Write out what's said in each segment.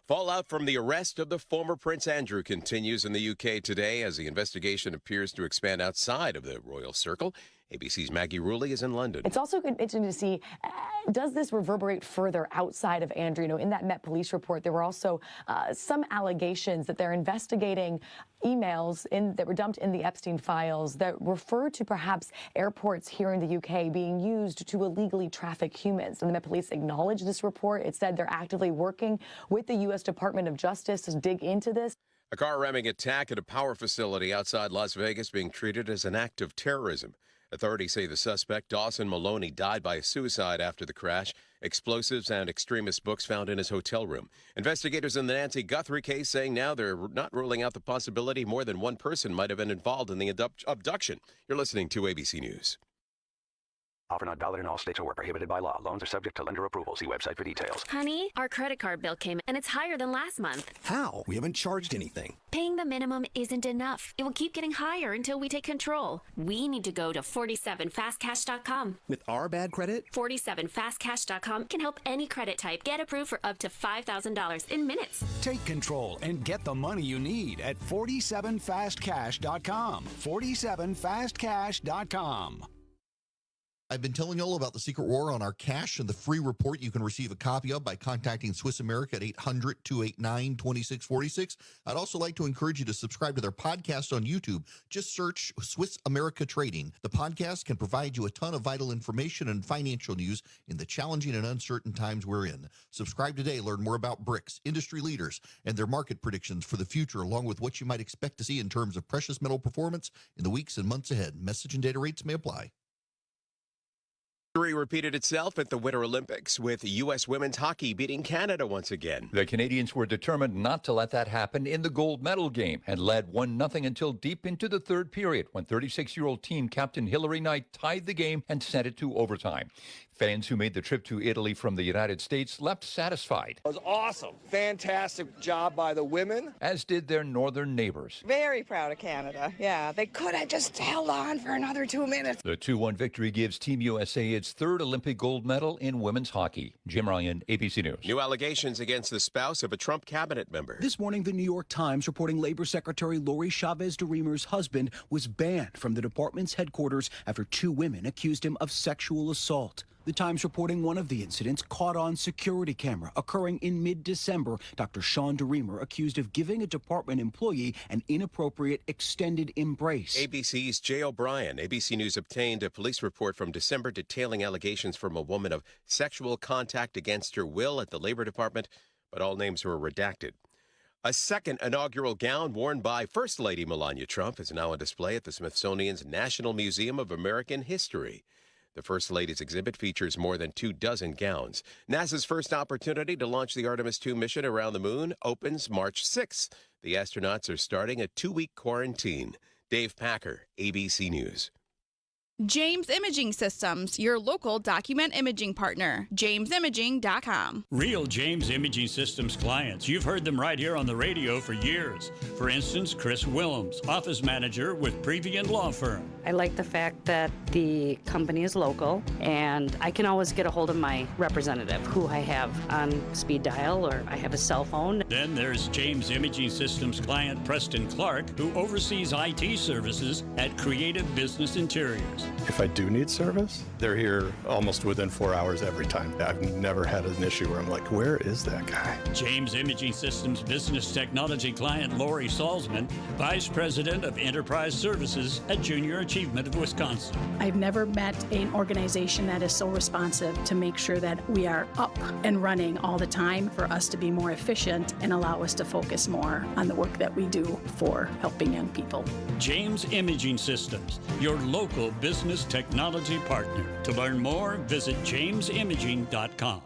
Fallout from the arrest of the former Prince Andrew continues in the UK today as the investigation appears to expand outside of the royal circle. ABC's Maggie Rulli is in London. It's also interesting to see, does this reverberate further outside of Andrew? You know, in that Met Police report, there were also some allegations that they're investigating emails that were dumped in the Epstein files that refer to perhaps airports here in the UK being used to illegally traffic humans. And the Met Police acknowledged this report. It said they're actively working with the U.S. Department of Justice to dig into this. A car ramming attack at a power facility outside Las Vegas being treated as an act of terrorism. Authorities say the suspect, Dawson Maloney, died by suicide after the crash. Explosives and extremist books found in his hotel room. Investigators in the Nancy Guthrie case saying now they're not ruling out the possibility more than one person might have been involved in the abduction. You're listening to ABC News. Offer not valid in all states or prohibited by law. Loans are subject to lender approval. See website for details. Honey, our credit card bill came and it's higher than last month. How? We haven't charged anything. Paying the minimum isn't enough. It will keep getting higher until we take control. We need to go to 47fastcash.com. With our bad credit? 47fastcash.com can help any credit type get approved for up to $5,000 in minutes. Take control and get the money you need at 47fastcash.com. 47fastcash.com. I've been telling you all about the secret war on our cash and the free report you can receive a copy of by contacting Swiss America at 800-289-2646. I'd also like to encourage you to subscribe to their podcast on YouTube. Just search Swiss America Trading. The podcast can provide you a ton of vital information and financial news in the challenging and uncertain times we're in. Subscribe today. Learn more about BRICS, industry leaders, and their market predictions for the future, along with what you might expect to see in terms of precious metal performance in the weeks and months ahead. Message and data rates may apply. History repeated itself at the Winter Olympics with U.S. women's hockey beating Canada once again. The Canadians were determined not to let that happen in the gold medal game and led 1-0 until deep into the third period when 36-year-old team captain Hillary Knight tied the game and sent it to overtime. Fans who made the trip to Italy from the United States left satisfied. It was awesome. Fantastic job by the women. As did their northern neighbors. Very proud of Canada. Yeah, they could have just held on for another 2 minutes. The 2-1 victory gives Team USA its third Olympic gold medal in women's hockey. Jim Ryan, ABC News. New allegations against the spouse of a Trump cabinet member. This morning, the New York Times reporting Labor Secretary Lori Chavez DeRemer's husband was banned from the department's headquarters after 2 women accused him of sexual assault. The Times reporting one of the incidents caught on security camera occurring in mid-December. Dr. Sean DeRemer accused of giving a department employee an inappropriate extended embrace. ABC's Jay O'Brien. ABC News obtained a police report from December detailing allegations from a woman of sexual contact against her will at the Labor Department, but all names were redacted. A second inaugural gown worn by First Lady Melania Trump is now on display at the Smithsonian's National Museum of American History. The First Lady's exhibit features more than 24 gowns. NASA's first opportunity to launch the Artemis II mission around the moon opens March 6th. The astronauts are starting a 2-week quarantine. Dave Packer, ABC News. James Imaging Systems, your local document imaging partner. JamesImaging.com. Real James Imaging Systems clients. You've heard them right here on the radio for years. For instance, Chris Willems, office manager with Previan Law Firm. I like the fact that the company is local and I can always get a hold of my representative who I have on speed dial or I have a cell phone. Then there's James Imaging Systems client Preston Clark, who oversees IT services at Creative Business Interiors. If I do need service, they're here almost within 4 hours every time. I've never had an issue where I'm like, where is that guy? James Imaging Systems business technology client Lori Salzman, Vice President of Enterprise Services at Junior Achievement of Wisconsin. I've never met an organization that is so responsive to make sure that we are up and running all the time for us to be more efficient and allow us to focus more on the work that we do for helping young people. James Imaging Systems, your local business technology partner. To learn more, visit jamesimaging.com.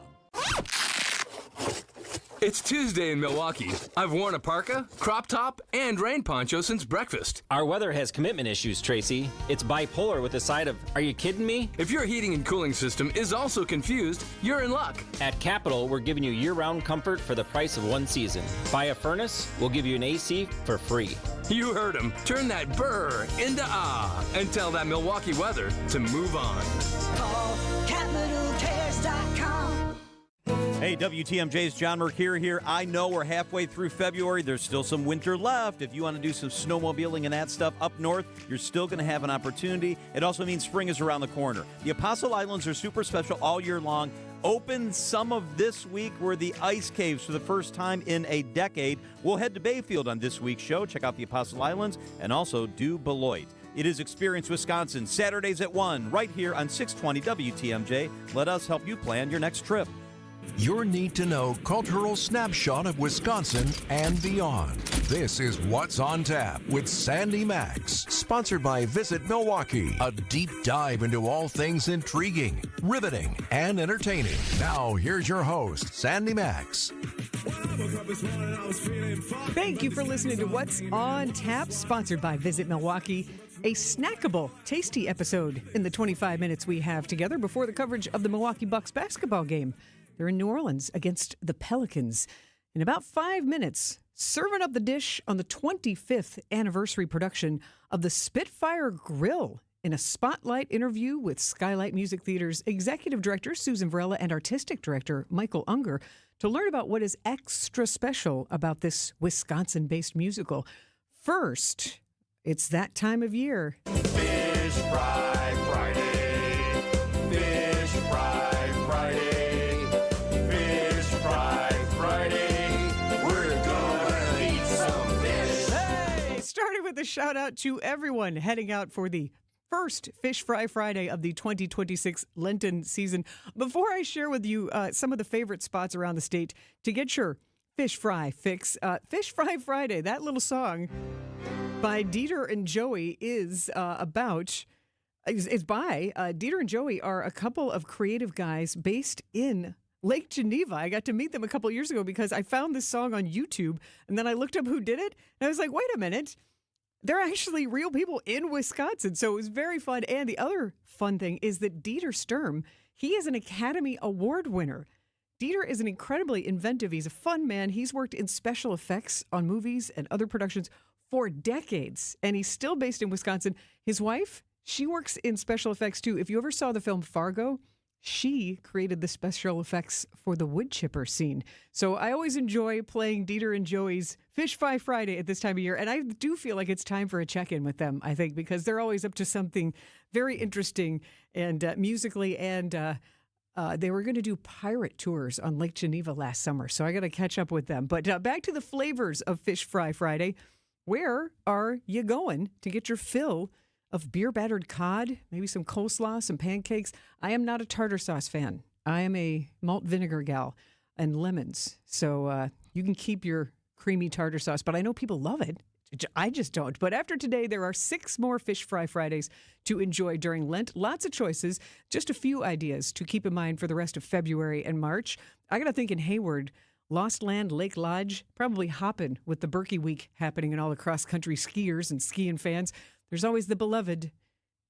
It's Tuesday in Milwaukee. I've worn a parka, crop top, and rain poncho since breakfast. Our weather has commitment issues, Tracy. It's bipolar with a side of, are you kidding me? If your heating and cooling system is also confused, you're in luck. At Capital, we're giving you year-round comfort for the price of one season. Buy a furnace, we'll give you an AC for free. You heard him. Turn that burr into ah and tell that Milwaukee weather to move on. Call CapitalCares.com. Hey, WTMJ's John Mercure here. I know we're halfway through February. There's still some winter left. If you want to do some snowmobiling and that stuff up north, you're still going to have an opportunity. It also means spring is around the corner. The Apostle Islands are super special all year long. Open some of this week were the ice caves for the first time in a decade. We'll head to Bayfield on this week's show. Check out the Apostle Islands and also do Beloit. It is Experience Wisconsin, Saturdays at 1, right here on 620 WTMJ. Let us help you plan your next trip. Your need-to-know cultural snapshot of Wisconsin and beyond. This is What's on Tap with Sandy Maxx, sponsored by Visit Milwaukee. A deep dive into all things intriguing, riveting, and entertaining. Now, here's your host, Sandy Maxx. Thank you for listening to What's on Tap, sponsored by Visit Milwaukee. A snackable, tasty episode in the 25 minutes we have together before the coverage of the Milwaukee Bucks basketball game. They're in New Orleans against the Pelicans. In about 5 minutes, serving up the dish on the 25th anniversary production of the Spitfire Grill in a spotlight interview with Skylight Music Theater's executive director, Susan Varela, and artistic director, Michael Unger, to learn about what is extra special about this Wisconsin-based musical. First, it's that time of year. Fish Fry Friday. Fish Fry Friday. Fish Fry Friday. We're gonna eat some fish. Hey! Started with a shout out to everyone heading out for the first Fish Fry Friday of the 2026 Lenten season. Before I share with you some of the favorite spots around the state to get your fish fry fix, Fish Fry Friday, that little song by Dieter and Joey is by Dieter and Joey are a couple of creative guys based in Lake Geneva. I got to meet them a couple years ago because I found this song on YouTube and then I looked up who did it and I was like, wait a minute. They're actually real people in Wisconsin. So it was very fun. And the other fun thing is that Dieter Sturm, he is an Academy Award winner. Dieter is an incredibly inventive. He's a fun man. He's worked in special effects on movies and other productions for decades. And he's still based in Wisconsin. His wife, she works in special effects too. If you ever saw the film Fargo, she created the special effects for the wood chipper scene. So I always enjoy playing Dieter and Joey's Fish Fry Friday at this time of year. And I do feel like it's time for a check-in with them, I think, because they're always up to something very interesting and musically. And they were going to do pirate tours on Lake Geneva last summer. So I got to catch up with them. But back to the flavors of Fish Fry Friday. Where are you going to get your fill of beer-battered cod, maybe some coleslaw, some pancakes? I am not a tartar sauce fan. I am a malt vinegar gal and lemons. So you can keep your creamy tartar sauce, but I know people love it. I just don't. But after today, there are 6 more Fish Fry Fridays to enjoy during Lent. Lots of choices, just a few ideas to keep in mind for the rest of February and March. I got to think in Hayward, Lost Land Lake Lodge, probably hopping with the Berkey Week happening and all the cross-country skiers and skiing fans. There's always the beloved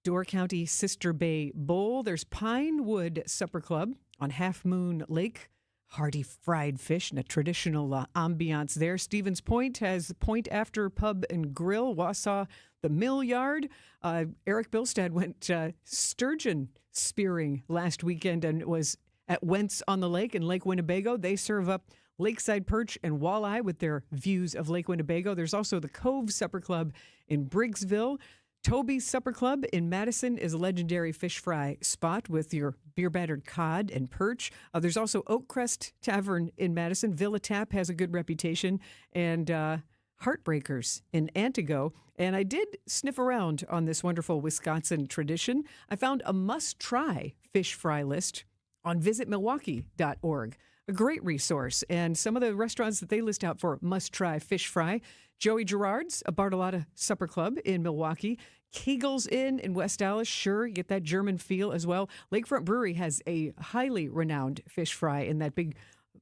Door County Sister Bay Bowl. There's Pinewood Supper Club on Half Moon Lake. Hearty fried fish and a traditional ambiance there. Stevens Point has Point After Pub and Grill. Wausau, the Mill Yard. Eric Bilstad went sturgeon spearing last weekend and was at Wentz on the Lake in Lake Winnebago. They serve up lakeside perch and walleye with their views of Lake Winnebago. There's also the Cove Supper Club in Briggsville. Toby's Supper Club in Madison is a legendary fish fry spot with your beer-battered cod and perch. There's also Oakcrest Tavern in Madison. Villa Tap has a good reputation. And Heartbreakers in Antigo. And I did sniff around on this wonderful Wisconsin tradition. I found a must-try fish fry list on visitmilwaukee.org. A great resource. And some of the restaurants that they list out for must-try fish fry: Joey Gerard's, a Bartolotta Supper Club in Milwaukee. Kegel's Inn in West Allis, sure, you get that German feel as well. Lakefront Brewery has a highly renowned fish fry in that big,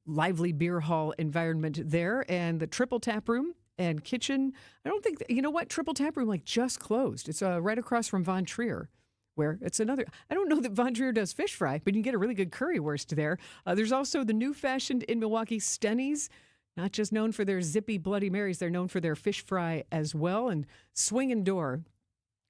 lively beer hall environment there. And the Triple Tap Room and Kitchen, I don't think, you know what, Triple Tap Room just closed. It's right across from Von Trier, where it's another, I don't know that Von Trier does fish fry, but you can get a really good currywurst there. There's also the new fashioned in Milwaukee Stenny's, not just known for their zippy Bloody Marys, they're known for their fish fry as well. And Swingin' Door,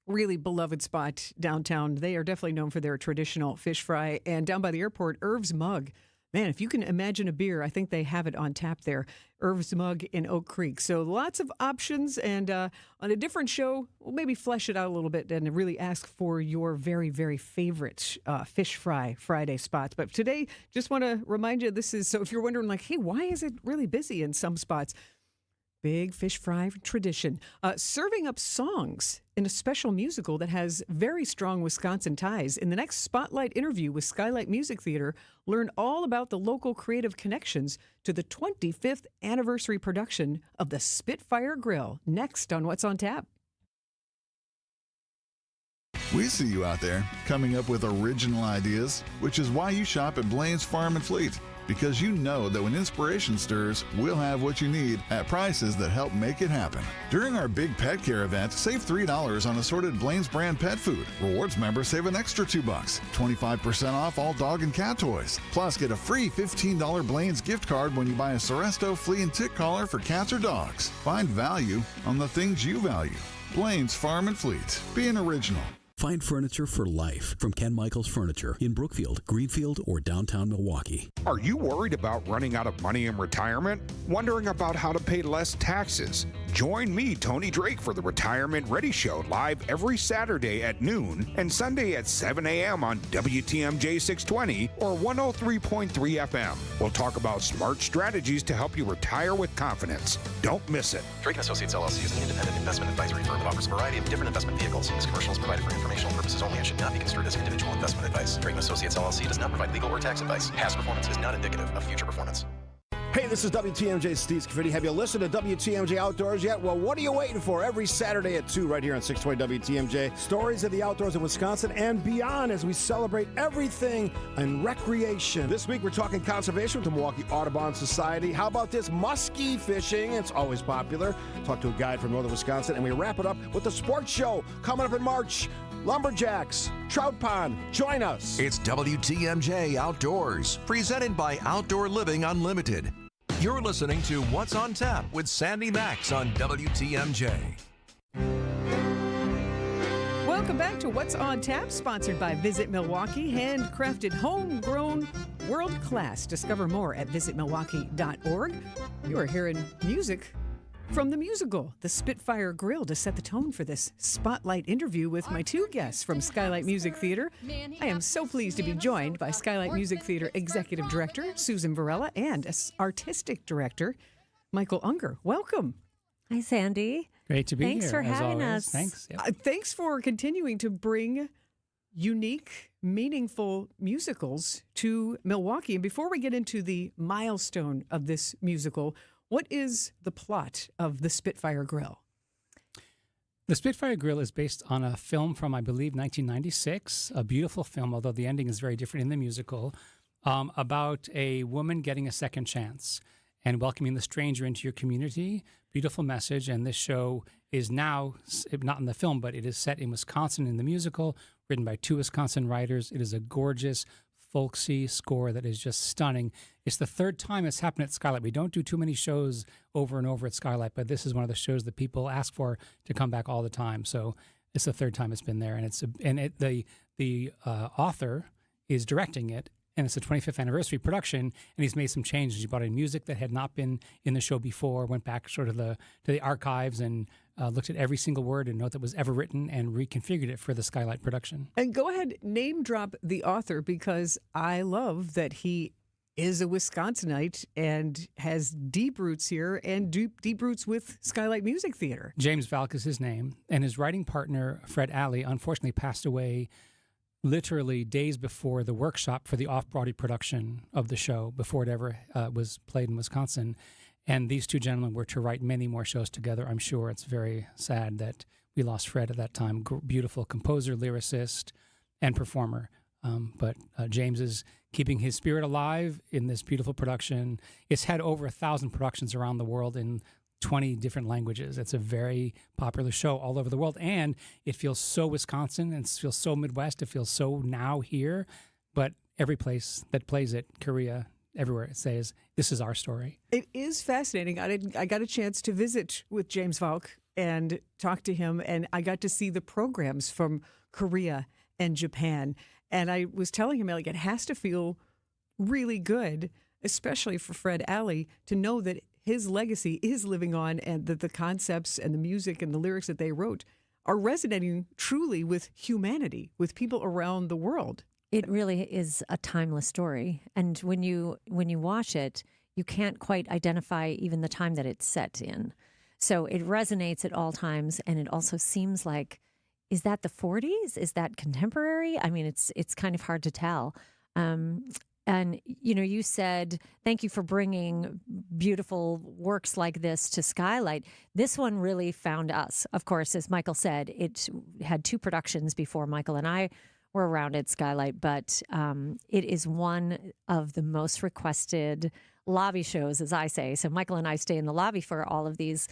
really beloved spot downtown. They are definitely known for their traditional fish fry. And down by the airport, Irv's Mug, Man, if you can imagine a beer, I think they have it on tap there. Irv's Mug in Oak Creek. So lots of options. And on a different show, we'll maybe flesh it out a little bit and really ask for your very, very favorite fish fry Friday spots. But today, just want to remind you, so if you're wondering, like, hey, why is it really busy in some spots? Big fish fry tradition. Serving up songs in a special musical that has very strong Wisconsin ties. In the next Spotlight interview with Skylight Music Theater, learn all about the local creative connections to the 25th anniversary production of the Spitfire Grill. Next on What's on Tap. We see you out there coming up with original ideas, which is why you shop at Blaine's Farm and Fleet. Because you know that when inspiration stirs, we'll have what you need at prices that help make it happen. During our big pet care event, save $3 on assorted Blaine's brand pet food. Rewards members save an extra $2. 25% off all dog and cat toys. Plus, get a free $15 Blaine's gift card when you buy a Seresto flea and tick collar for cats or dogs. Find value on the things you value. Blaine's Farm and Fleet. Being original. Find furniture for life from Ken Michaels Furniture in Brookfield, Greenfield, or downtown Milwaukee. Are you worried about running out of money in retirement? Wondering about how to pay less taxes? Join me, Tony Drake, for the Retirement Ready Show live every Saturday at noon and Sunday at 7 a.m. on WTMJ 620 or 103.3 FM. We'll talk about smart strategies to help you retire with confidence. Don't miss it. Drake & Associates LLC is an independent investment advisory firm that offers a variety of different investment vehicles. This commercial is provided for informational purposes only and should not be construed as individual investment advice. Drake & Associates LLC does not provide legal or tax advice. Past performance is not indicative of future performance. Hey, this is WTMJ Steve Scafidi. Have you listened to WTMJ Outdoors yet? Well, what are you waiting for? Every Saturday at 2 right here on 620 WTMJ. Stories of the outdoors in Wisconsin and beyond as we celebrate everything in recreation. This week, we're talking conservation with the Milwaukee Audubon Society. How about this muskie fishing? It's always popular. Talk to a guide from northern Wisconsin, and we wrap it up with the sports show coming up in March. Lumberjacks, Trout Pond, join us. It's WTMJ Outdoors, presented by Outdoor Living Unlimited. You're listening to What's on Tap with Sandy Maxx on WTMJ. Welcome back to What's on Tap, sponsored by Visit Milwaukee. Handcrafted, homegrown, world class. Discover more at visitmilwaukee.org. You are hearing music from the musical, The Spitfire Grill, to set the tone for this spotlight interview with my two guests from Skylight Music Theater. I am so pleased to be joined by Skylight Music Theater Executive Director Susan Varela and Artistic Director Michael Unger. Welcome. Hi, Sandy. Great to be here. Thanks for having always. us. Thanks. Yep. Thanks for continuing to bring unique, meaningful musicals to Milwaukee. And before we get into the milestone of this musical, what is the plot of The Spitfire Grill? The Spitfire Grill is based on a film from, I believe, 1996, a beautiful film, although the ending is very different in the musical, about a woman getting a second chance and welcoming the stranger into your community. Beautiful message, and this show is now, not in the film, but it is set in Wisconsin in the musical, written by two Wisconsin writers. It is a gorgeous, folksy score that is just stunning. It's the third time it's happened at Skylight. We don't do too many shows over and over at Skylight, but this is one of the shows that people ask for to come back all the time. So it's the third time it's been there, and the author is directing it, and it's the 25th anniversary production, and he's made some changes. He brought in music that had not been in the show before, went back sort of to the archives and looked at every single word and note that was ever written and reconfigured it for the Skylight production. And go ahead, name drop the author, because I love that he is a Wisconsinite and has deep roots here and deep roots with Skylight Music Theater. James Valk is his name, and his writing partner, Fred Alley, unfortunately passed away literally days before the workshop for the off-Broadway production of the show, before it ever was played in Wisconsin. And these two gentlemen were to write many more shows together. I'm sure it's very sad that we lost Fred at that time. Beautiful composer, lyricist, and performer. But James is keeping his spirit alive in this beautiful production. It's had over 1,000 productions around the world in 20 different languages. It's a very popular show all over the world, and it feels so Wisconsin, and it feels so Midwest. It feels so now here, but every place that plays it, Korea, everywhere, it says, this is our story. It is fascinating. I got a chance to visit with James Valk and talk to him, and I got to see the programs from Korea and Japan. And I was telling him, like, it has to feel really good, especially for Fred Alley, to know that his legacy is living on and that the concepts and the music and the lyrics that they wrote are resonating truly with humanity, with people around the world. It really is a timeless story. And when you watch it, you can't quite identify even the time that it's set in. So it resonates at all times, and it also seems like, is that the 40s? Is that contemporary? I mean, it's kind of hard to tell. And, you said, thank you for bringing beautiful works like this to Skylight. This one really found us. Of course, as Michael said, it had 2 productions before Michael and I were around at Skylight, but it is one of the most requested lobby shows, as I say. So Michael and I stay in the lobby for all of these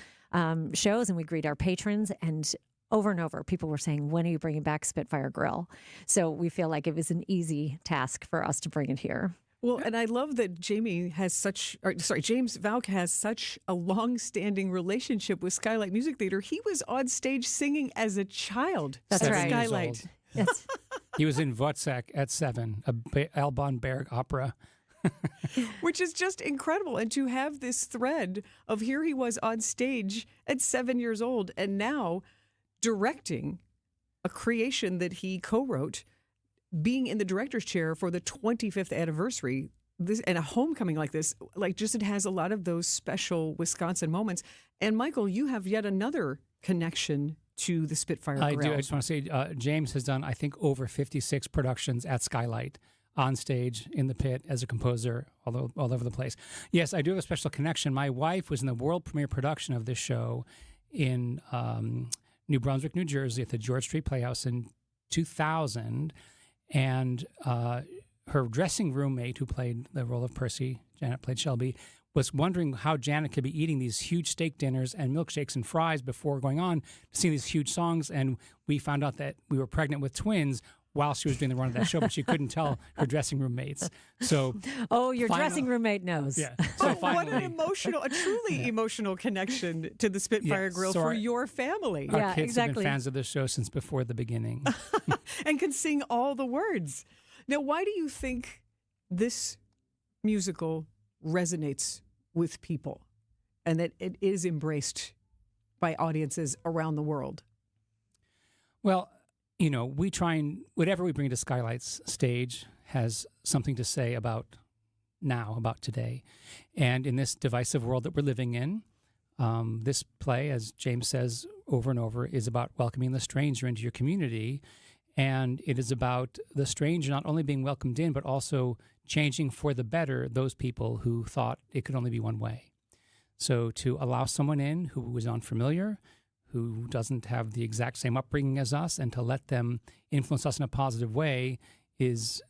shows, and we greet our patrons. And over, people were saying, when are you bringing back Spitfire Grill? So we feel like it was an easy task for us to bring it here. Well, and I love that James Valk has such a long-standing relationship with Skylight Music Theater. He was on stage singing as a child That's at right. Skylight. Yes. He was in Wozzeck at 7, a Alban Berg opera. Which is just incredible. And to have this thread of here he was on stage at 7 years old, and now directing a creation that he co-wrote, being in the director's chair for the 25th anniversary, and a homecoming like this, it has a lot of those special Wisconsin moments. And Michael, you have yet another connection to the Spitfire Grill. I do. I just want to say James has done, I think, over 56 productions at Skylight, on stage, in the pit, as a composer, all over the place. Yes, I do have a special connection. My wife was in the world premiere production of this show in New Brunswick, New Jersey, at the George Street Playhouse in 2000. And her dressing roommate, who played the role of Percy, Janet played Shelby, was wondering how Janet could be eating these huge steak dinners and milkshakes and fries before going on to sing these huge songs. And we found out that we were pregnant with twins while she was doing the run of that show, but she couldn't tell her dressing room mates. So, your dressing roommate knows. Yeah. So finally, what a truly emotional connection to the Spitfire Grill for your family. Our kids have been fans of the show since before the beginning. And can sing all the words. Now, why do you think this musical resonates with people and that it is embraced by audiences around the world? Well, we try and whatever we bring to Skylight's stage has something to say about now, about today. And in this divisive world that we're living in, this play, as James says over and over, is about welcoming the stranger into your community. And it is about the stranger not only being welcomed in, but also changing for the better those people who thought it could only be one way. So to allow someone in who was unfamiliar, who doesn't have the exact same upbringing as us, and to let them influence us in a positive way is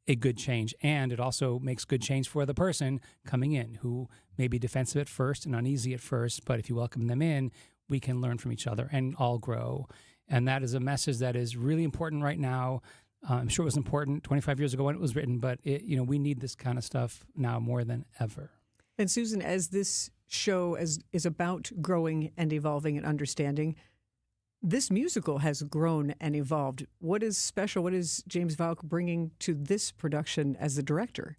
a good change. And it also makes good change for the person coming in who may be defensive at first and uneasy at first, but if you welcome them in, we can learn from each other and all grow. And that is a message that is really important right now. I'm sure it was important 25 years ago when it was written, but we need this kind of stuff now more than ever. And Susan, as this show is about growing and evolving and understanding, this musical has grown and evolved. What is special? What is James Valk bringing to this production as the director?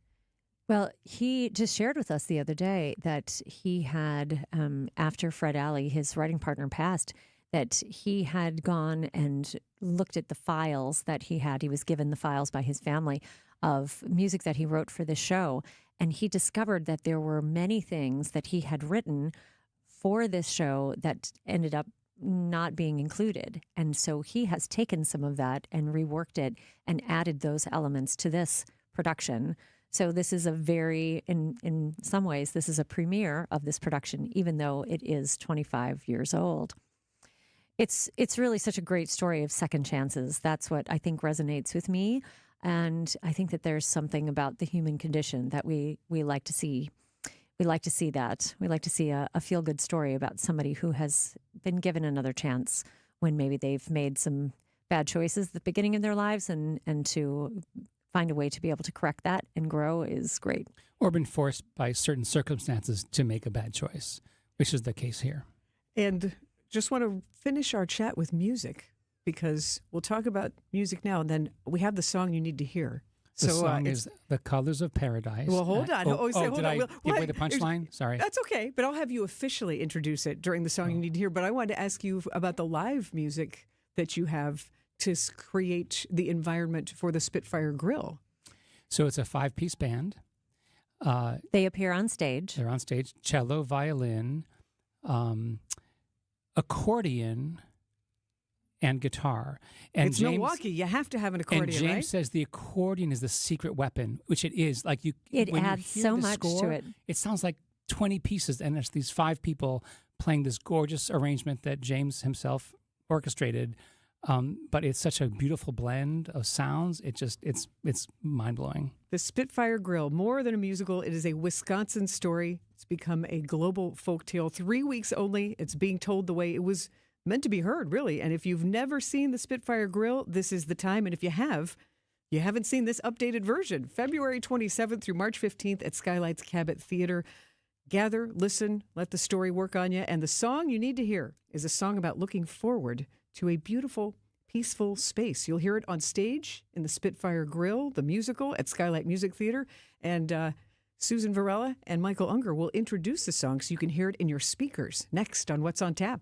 Well, he just shared with us the other day that he had, after Fred Alley, his writing partner, passed, that he had gone and looked at the files that he had. He was given the files by his family of music that he wrote for the show. And he discovered that there were many things that he had written for this show that ended up not being included. And so he has taken some of that and reworked it and added those elements to this production. So this is in some ways, this is a premiere of this production, even though it is 25 years old. It's really such a great story of second chances. That's what I think resonates with me. And I think that there's something about the human condition that we like to see. We like to see that. We like to see a feel-good story about somebody who has been given another chance when maybe they've made some bad choices at the beginning of their lives, and to find a way to be able to correct that and grow is great. Or been forced by certain circumstances to make a bad choice, which is the case here. And just want to finish our chat with music, because we'll talk about music now, and then we have the song you need to hear. The song is The Colors of Paradise. Well, hold on. Hold on. I give away the punchline? Sorry. That's okay, but I'll have you officially introduce it during the song you need to hear. But I wanted to ask you about the live music that you have to create the environment for the Spitfire Grill. So it's a 5-piece band. They appear on stage. They're on stage. Cello, violin, accordion, and guitar. And it's James, Milwaukee. You have to have an accordion, and James right? says the accordion is the secret weapon, which it is. Like it when adds you hear so the much score, to it. It sounds like 20 pieces, and there's these 5 people playing this gorgeous arrangement that James himself orchestrated. But it's such a beautiful blend of sounds. It's mind blowing. The Spitfire Grill, more than a musical, it is a Wisconsin story. It's become a global folktale. 3 weeks only. It's being told the way it was meant to be heard, really. And if you've never seen the Spitfire Grill, this is the time. And if you haven't seen this updated version, February 27th through March 15th at Skylight's Cabot Theater. Gather, listen, let the story work on you. And the song you need to hear is a song about looking forward to a beautiful, peaceful space. You'll hear it on stage in the Spitfire Grill, the musical at Skylight Music Theater. And Susan Varela and Michael Unger will introduce the song so you can hear it in your speakers. Next on What's on Tap.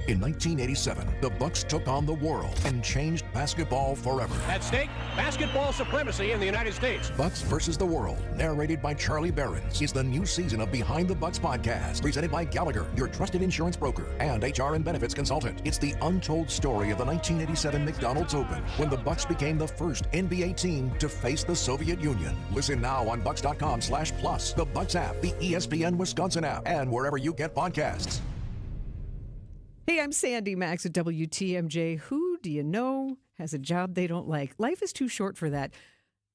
In 1987, the Bucks took on the world and changed basketball forever. At stake, basketball supremacy in the United States. Bucks versus the World, narrated by Charlie Behrens, is the new season of Behind the Bucks podcast, presented by Gallagher, your trusted insurance broker and HR and benefits consultant. It's the untold story of the 1987 McDonald's Open, when the Bucks became the first NBA team to face the Soviet Union. Listen now on bucks.com/plus, the Bucks app, the ESPN Wisconsin app, and wherever you get podcasts. Hey, I'm Sandy Maxx at WTMJ. Who do you know has a job they don't like? Life is too short for that.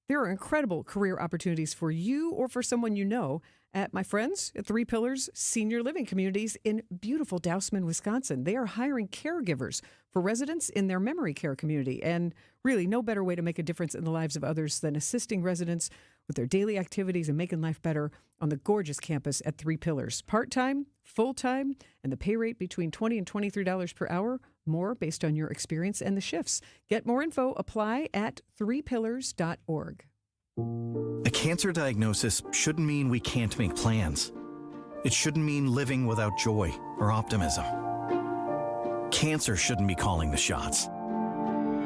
There are incredible career opportunities for you or for someone you know at my friends at 3 Pillars Senior Living Communities in beautiful Dousman, Wisconsin. They are hiring caregivers for residents in their memory care community. And really, no better way to make a difference in the lives of others than assisting residents with their daily activities and making life better on the gorgeous campus at 3 Pillars. Part-time, full-time, and the pay rate between $20 and $23 per hour, more based on your experience and the shifts. Get more info, apply at 3pillars.org. A cancer diagnosis shouldn't mean we can't make plans. It shouldn't mean living without joy or optimism. Cancer shouldn't be calling the shots.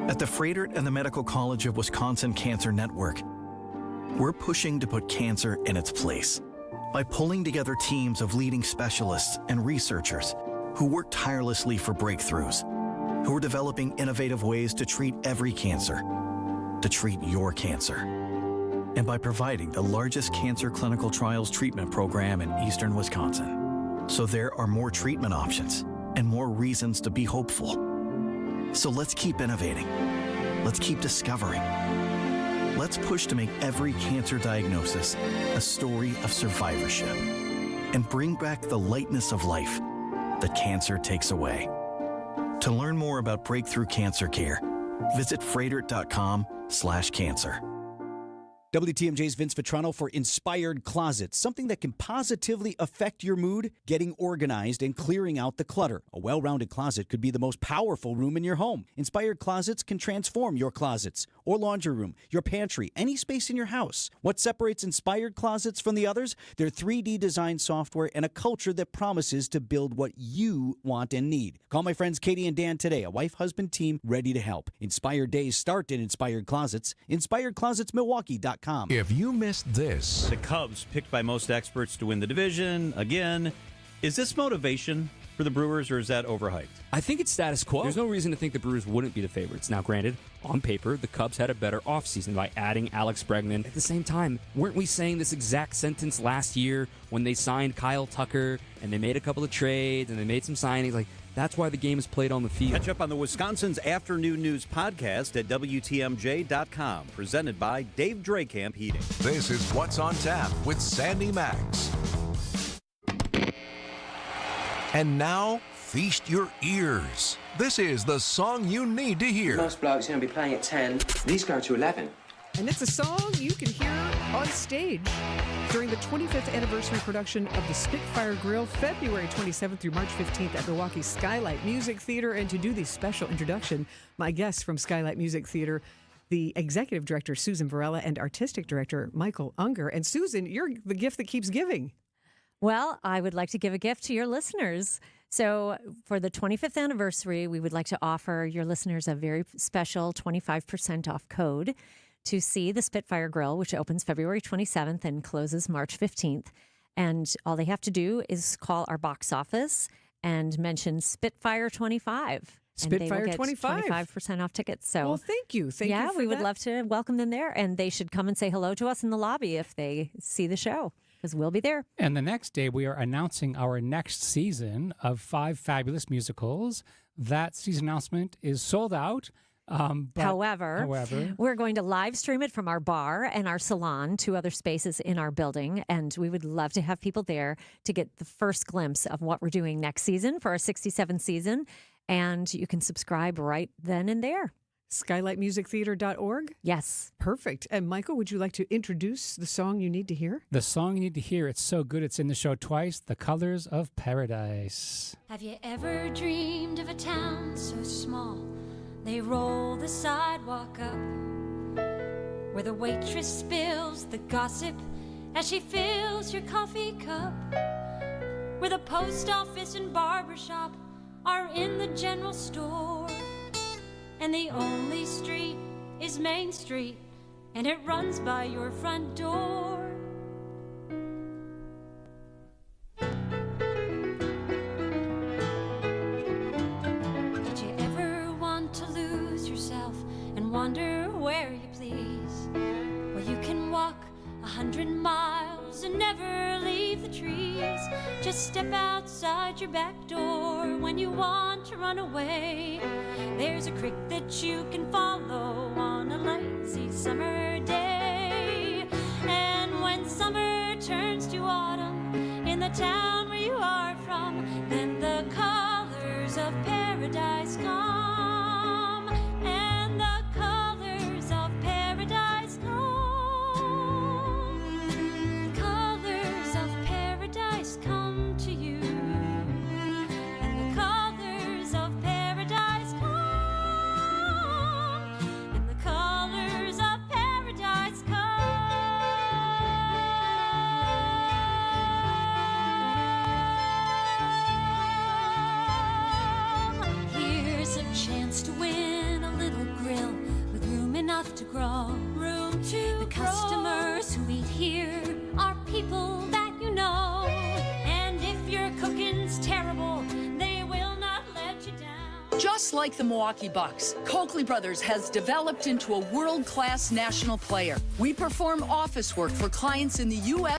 At the Frederick and the Medical College of Wisconsin Cancer Network, we're pushing to put cancer in its place by pulling together teams of leading specialists and researchers who work tirelessly for breakthroughs, who are developing innovative ways to treat every cancer, to treat your cancer. And by providing the largest cancer clinical trials treatment program in eastern Wisconsin. So there are more treatment options and more reasons to be hopeful. So let's keep innovating. Let's keep discovering. Let's push to make every cancer diagnosis a story of survivorship and bring back the lightness of life that cancer takes away. To learn more about breakthrough cancer care, visit frederick.com/cancer. WTMJ's Vince Vitrano for Inspired Closets, something that can positively affect your mood, getting organized and clearing out the clutter. A well-rounded closet could be the most powerful room in your home. Inspired Closets can transform your closets or laundry room, your pantry, any space in your house. What separates Inspired Closets from the others? Their 3D design software and a culture that promises to build what you want and need. Call my friends Katie and Dan today, a wife-husband team ready to help. Inspired Days start in Inspired Closets, InspiredClosetsMilwaukee.com. If you missed this, the Cubs picked by most experts to win the division again. Is this motivation for the Brewers, or is that overhyped? I think it's status quo. There's no reason to think the Brewers wouldn't be the favorites. Now, granted, on paper, the Cubs had a better offseason by adding Alex Bregman. At the same time, weren't we saying this exact sentence last year when they signed Kyle Tucker and they made a couple of trades and they made some signings? Like, that's why the game is played on the field. Catch up on the Wisconsin's Afternoon News podcast at WTMJ.com, presented by Dave Drakamp Heating. This is What's on Tap with Sandy Maxx. And now, feast your ears. This is the song you need to hear. Most blokes are going to be playing at 10. These go to 11. And it's a song you can hear on stage during the 25th anniversary production of the Spitfire Grill, February 27th through March 15th at Milwaukee's Skylight Music Theater. And to do the special introduction, my guest from Skylight Music Theater, the executive director, Susan Varela, and artistic director, Michael Unger. And Susan, you're the gift that keeps giving. Well, I would like to give a gift to your listeners. So for the 25th anniversary, we would like to offer your listeners a very special 25% off code to see the Spitfire Grill, which opens February 27th and closes March 15th. And all they have to do is call our box office and mention Spitfire 25. Spitfire 25. 25% off tickets. So, well, thank you. Thank you for we would that. love to welcome them there. And they should come and say hello to us in the lobby if they see the show, because we'll be there. And the next day, we are announcing our next season of 5 fabulous musicals. That season announcement is sold out. However, we're going to live stream it from our bar and our salon, 2 other spaces in our building. And we would love to have people there to get the first glimpse of what we're doing next season for our 67th season. And you can subscribe right then and there. SkylightMusicTheater.org? Yes. Perfect. And Michael, would you like to introduce the song you need to hear? The song you need to hear, it's so good, it's in the show twice, The Colors of Paradise. Have you ever dreamed of a town so small they roll the sidewalk up, where the waitress spills the gossip as she fills your coffee cup, where the post office and barbershop are in the general store, and the only street is Main Street, and it runs by your front door. Did you ever want to lose yourself and wonder where you please? Well, you can walk 100 miles and never leave the trees. Just step outside your back door when you want to run away. There's a creek that you can follow on a lazy summer day. And when summer turns to autumn in the town where you are from, then the colors of paradise come, and the colors of paradise come. The colors of paradise come to you, and the colors of paradise come, and the colors of paradise come. Here's a chance to win a little grill with room enough to grow. Room to the customers who eat here are people that you know, and if your cooking's terrible, they will not let you down. Just like the Milwaukee Bucks, Coakley Brothers has developed into a world-class national player. We perform office work for clients in the U.S.